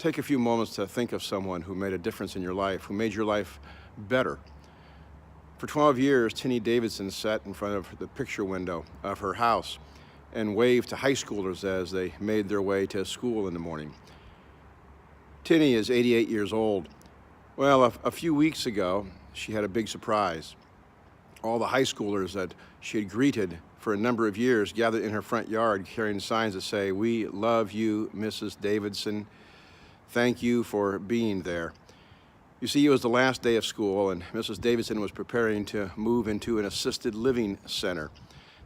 Take a few moments to think of someone who made a difference in your life, who made your life better. For 12 years, Tinny Davidson sat in front of the picture window of her house and waved to high schoolers as they made their way to school in the morning. Tinny is 88 years old. Well, a few weeks ago, she had a big surprise. All the high schoolers that she had greeted for a number of years gathered in her front yard carrying signs that say, "We love you, Mrs. Davidson. Thank you for being there." You see, it was the last day of school, and Mrs. Davidson was preparing to move into an assisted living center.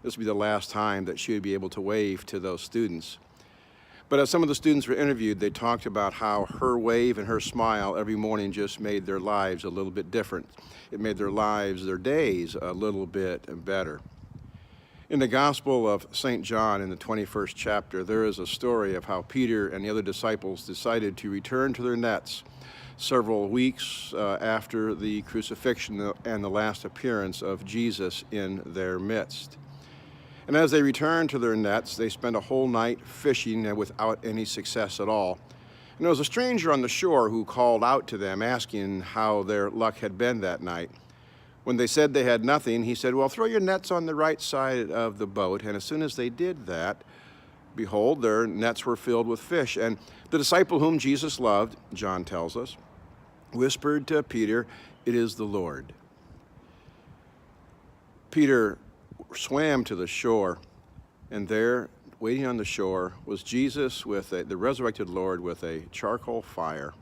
This would be the last time that she would be able to wave to those students. But as some of the students were interviewed, they talked about how her wave and her smile every morning just made their lives a little bit different. It made their lives, their days, a little bit better. In the Gospel of St. John, in the 21st chapter, there is a story of how Peter and the other disciples decided to return to their nets several weeks after the crucifixion and the last appearance of Jesus in their midst. And as they returned to their nets, they spent a whole night fishing and without any success at all. And there was a stranger on the shore who called out to them, asking how their luck had been that night. When they said they had nothing, he said, "Well, throw your nets on the right side of the boat." And as soon as they did that, behold, their nets were filled with fish. And the disciple whom Jesus loved, John tells us, whispered to Peter, "It is the Lord." Peter swam to the shore, and there, waiting on the shore, was Jesus with the resurrected Lord with a charcoal fire,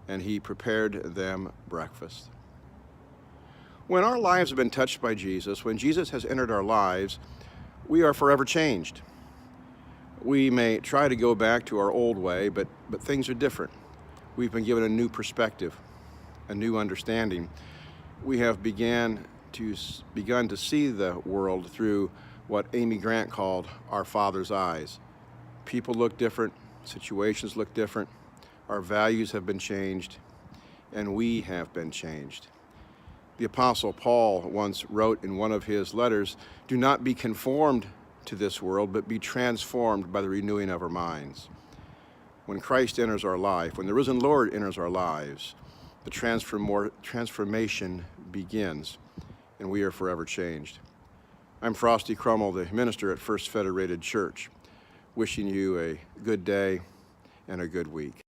and he prepared them breakfast. When our lives have been touched by Jesus, when Jesus has entered our lives, we are forever changed. We may try to go back to our old way, but things are different. We've been given a new perspective, a new understanding. We have begun to see the world through what Amy Grant called our Father's eyes. People look different, situations look different, our values have been changed, and we have been changed. The Apostle Paul once wrote in one of his letters, "Do not be conformed to this world, but be transformed by the renewing of our minds." When Christ enters our life, when the risen Lord enters our lives, the transformation begins, and we are forever changed. I'm Frosty Crummell, the minister at First Federated Church, wishing you a good day and a good week.